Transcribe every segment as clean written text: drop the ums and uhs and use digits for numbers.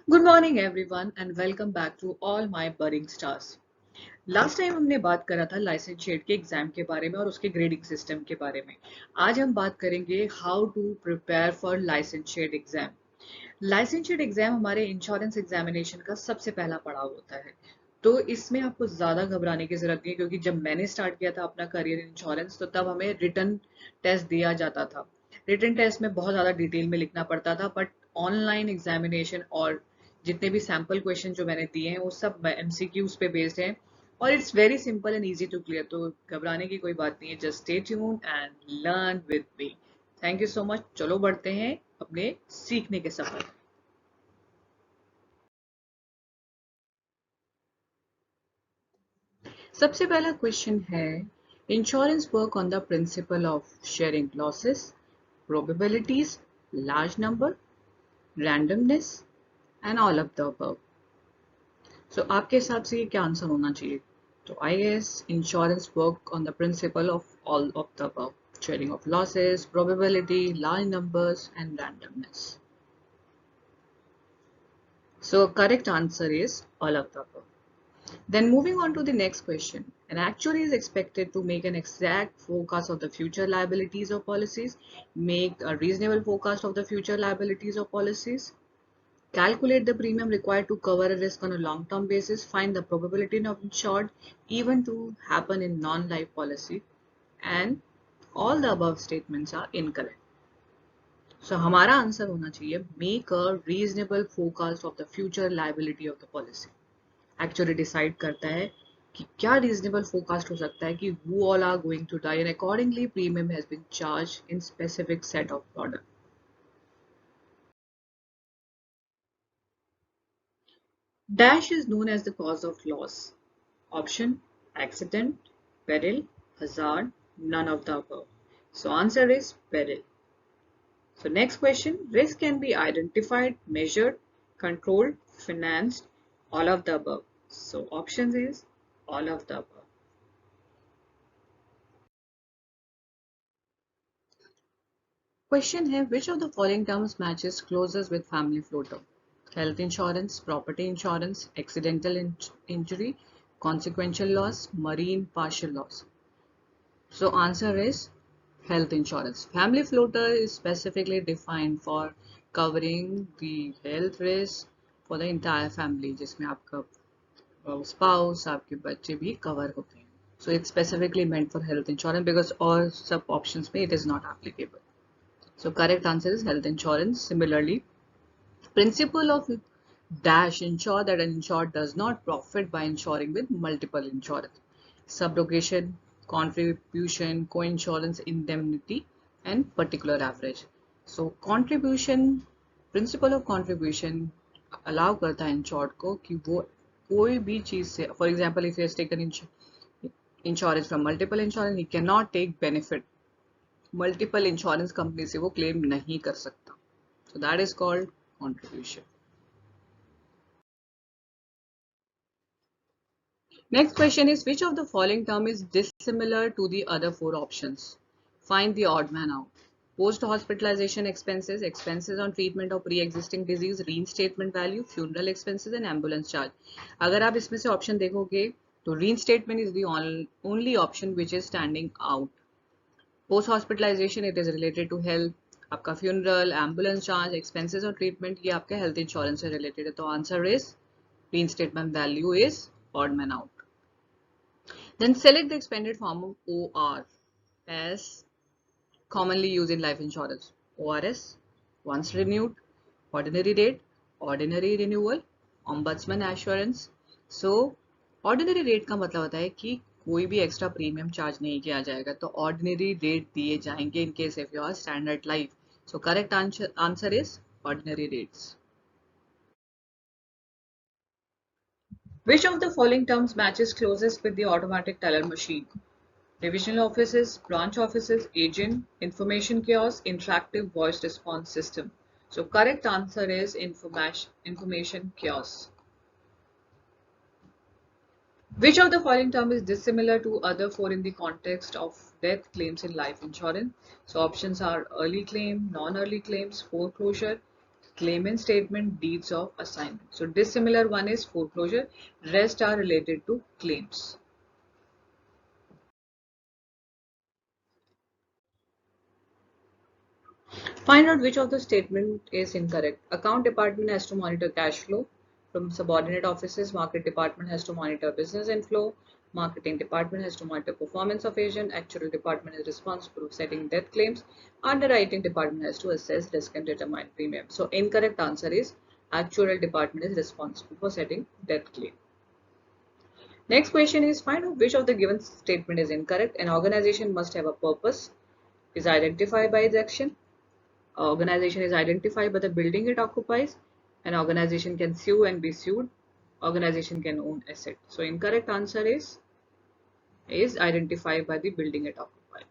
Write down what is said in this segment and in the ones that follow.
Good morning everyone and welcome back to all my budding stars. Last time हमने बात करा था लाइसेंशिएट के एग्जाम के बारे में और उसके ग्रेडिंग सिस्टम के बारे में। आज हम बात करेंगे how to prepare for licentiate exam. Licentiate exam हमारे इंश्योरेंस एग्जामिनेशन का सबसे पहला पड़ाव होता है, तो इसमें आपको ज्यादा घबराने की जरूरत नहीं है, क्योंकि जब मैंने स्टार्ट किया था अपना करियर इन इंश्योरेंस तो तब हमें रिटन टेस्ट दिया जाता था। रिटन टेस्ट में बहुत ज्यादा डिटेल में लिखना पड़ता था, बट ऑनलाइन एग्जामिनेशन और जितने भी सैम्पल क्वेश्चन जो मैंने दिए हैं वो सब एमसीक्यूज पे बेस्ड हैं और it's very simple and easy to clear. तो घबराने की कोई बात नहीं है, just stay tuned and learn with me. Thank you so much. चलो बढ़ते हैं अपने सीखने के सफर। सबसे पहला क्वेश्चन है, insurance work on the principle of sharing losses, probabilities, large number, randomness and all of the above. So आपके हिसाब से ये क्या आंसर होना चाहिए? तो I guess insurance work on the principle of all of the above, sharing of losses, probability, large numbers and randomness. So correct answer is all of the above. Then moving on to the next question. An actuary is expected to make an exact forecast of the future liabilities of policies, make a reasonable forecast of the future liabilities of policies, calculate the premium required to cover a risk on a long-term basis, find the probability of insured event to happen in non-life policy, and all the above statements are incorrect. So हमारा answer होना चाहिए make a reasonable forecast of the future liability of the policy. Actually decide करता है कि क्या reasonable forecast हो सकता है कि who all are going to die and accordingly premium has been charged in specific set of product. Dash is known as the cause of loss. Option: accident, peril, hazard, none of the above. So answer is peril. So next question, risk can be identified, measured, controlled, financed, all of the above. So options is all of the above. Question है, which of the following terms matches closest with family floater? Health insurance, property insurance, accidental injury, consequential loss, marine partial loss. So answer is health insurance. Family floater is specifically defined for covering the health risk for the entire family, जिसमें आपका spouse, आपके बच्चे भी cover होते हैं. So it's specifically meant for health insurance because all sub options में it is not applicable. So correct answer is health insurance. Similarly, principle of dash ensure that an insured does not profit by insuring with multiple insurance. Subrogation, contribution, co-insurance, indemnity and particular average. So contribution, principle of contribution allow करता है insured को कि वो कोई भी चीज से, for example if he has taken insurance from multiple insurance, he cannot take benefit multiple insurance company से वो क्लेम नहीं कर सकता. So that is called contribution. Next question is which of the following term is dissimilar to the other four options? Find the odd man out. Post hospitalization expenses, expenses on treatment of pre existing disease, reinstatement value, funeral expenses and ambulance charge. अगर आप इसमें से option देखोगे तो reinstatement is the only option which is standing out. Post hospitalization it is related to health. आपका funeral, ambulance charge, expenses और treatment ये आपके हेल्थ इंश्योरेंस से रिलेटेड है. तो answer is reinstatement value is odd man out. Then select the expanded form of OR as commonly used in life insurance. ORS, once renewed, ordinary rate, ordinary renewal, ombudsman assurance. So ordinary rate का मतलब होता है कि कोई भी extra premium charge नहीं किया जाएगा, तो ऑर्डिनरी रेट दिए जाएंगे in case if you are standard life. So correct answer is ordinary rates. Which of the following terms matches closest with the automatic teller machine? Divisional offices, branch offices, agent, information kiosk, interactive voice response system. So correct answer is information kiosk. Which of the following term is dissimilar to other four in the context of death claims in life insurance? So options are early claim, non-early claims, foreclosure, claimant statement, deeds of assignment. So dissimilar one is foreclosure, rest are related to claims. Find out which of the statement is incorrect. Account department has to monitor cash flow from subordinate offices. Market department has to monitor business inflow. Marketing department has to monitor performance of agent. Actuarial department is responsible for setting death claims. Underwriting department has to assess risk and determine premium. So incorrect answer is actuarial department is responsible for setting death claim. Next question is find out which of the given statement is incorrect. An organization must have a purpose, is identified by its action. Organization is identified by the building it occupies. An organization can sue and be sued. Organization can own asset. So incorrect answer is identified by the building it occupies.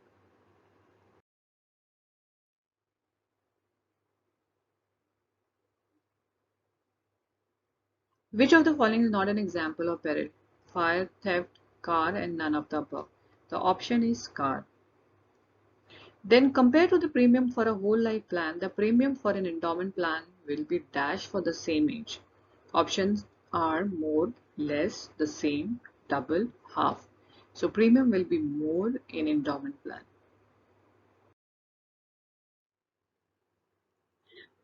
Which of the following is not an example of peril? Fire, theft, car, and none of the above. The option is car. Then compared to the premium for a whole life plan, the premium for an endowment plan will be dash for the same age. Options are more, less, the same, double, half. So premium will be more in endowment plan.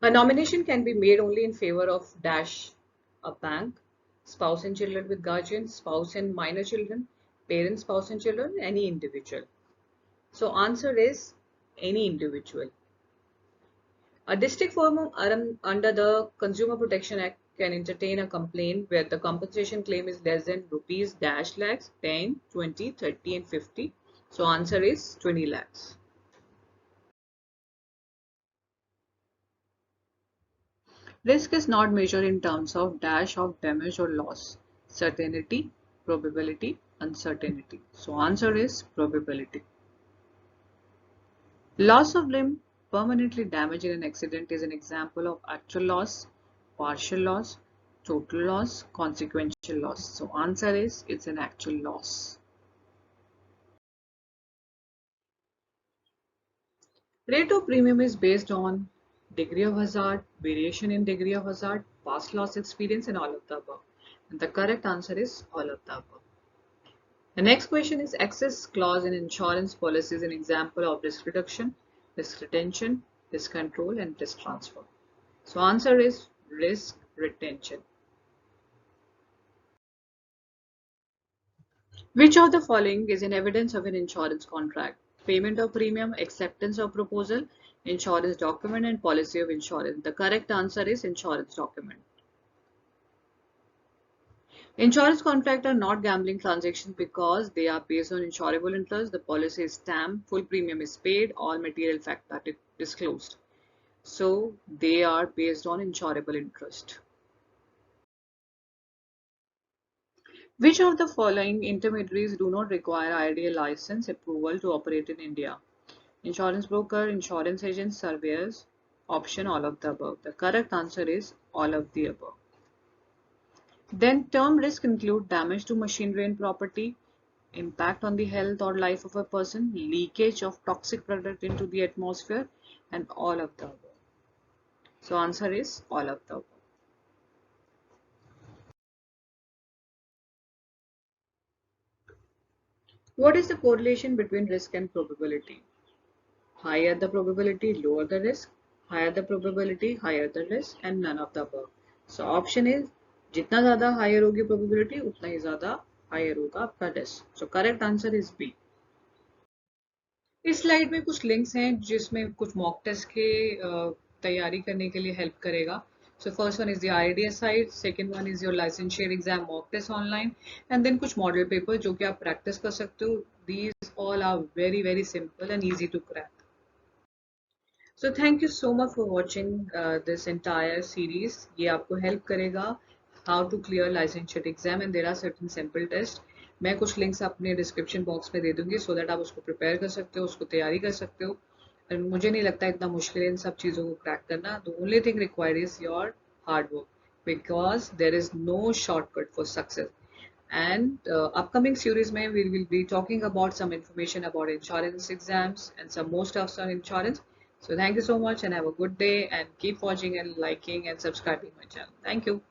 A nomination can be made only in favor of dash a bank, spouse and children with guardian, spouse and minor children, parent, spouse and children, any individual. So answer is any individual. A district firm under the Consumer Protection Act can entertain a complaint where the compensation claim is less than rupees dash lakhs, 10, 20, 30 and 50. So answer is 20 lakhs. Risk is not measured in terms of dash of damage or loss, certainty, probability, uncertainty. So answer is probability. Loss of limb permanently damaged in an accident is an example of actual loss, partial loss, total loss, consequential loss. So answer is it's an actual loss. Rate of premium is based on degree of hazard, variation in degree of hazard, past loss experience and all of the above. And the correct answer is all of the above. The next question is excess clause in insurance policy is an example of risk reduction, risk retention, risk control and risk transfer. So answer is risk retention. Which of the following is an evidence of an insurance contract? Payment of premium, acceptance of proposal, insurance document and policy of insurance. The correct answer is insurance document. Insurance contracts are not gambling transactions because they are based on insurable interest. The policy is stamped, full premium is paid, all material facts are disclosed. So they are based on insurable interest. Which of the following intermediaries do not require IRDA license approval to operate in India? Insurance broker, insurance agents, surveyors. Option all of the above. The correct answer is all of the above. Then term risk include damage to machinery and property, impact on the health or life of a person, leakage of toxic product into the atmosphere, and all of the above. So answer is all of the above. What is the correlation between risk and probability? Higher the probability, lower the risk. Higher the probability, higher the risk, and none of the above. So option is जितना ज़्यादा higher होगी probability उतना ही ज़्यादा higher होगा आपका risk. So correct answer is B. इस slide में कुछ लिंक्स हैं जिसमें कुछ मॉक टेस्ट के तैयारी करने के लिए हेल्प करेगा. So first one is the IRDS site, second one is your licensure exam mock test online, and then कुछ model paper जो कि आप practice कर सकते हो. These all are very simple and easy to crack. So thank you so much for watching this entire series. ये आपको help करेगा how to clear licensure exam and there are certain sample tests. मैं कुछ links अपने description box में दे दूंगी so that आप उसको prepare कर सकते हो, उसको तैयारी कर सकते हो. And मुझे नहीं लगता इतना मुश्किल है इन सब चीज़ों को crack करना. The only thing required is your hard work because there is no shortcut for success. And upcoming series में we will be talking about some information about insurance exams and some more stuff on insurance. So thank you so much and have a good day and keep watching and liking and subscribing my channel. Thank you.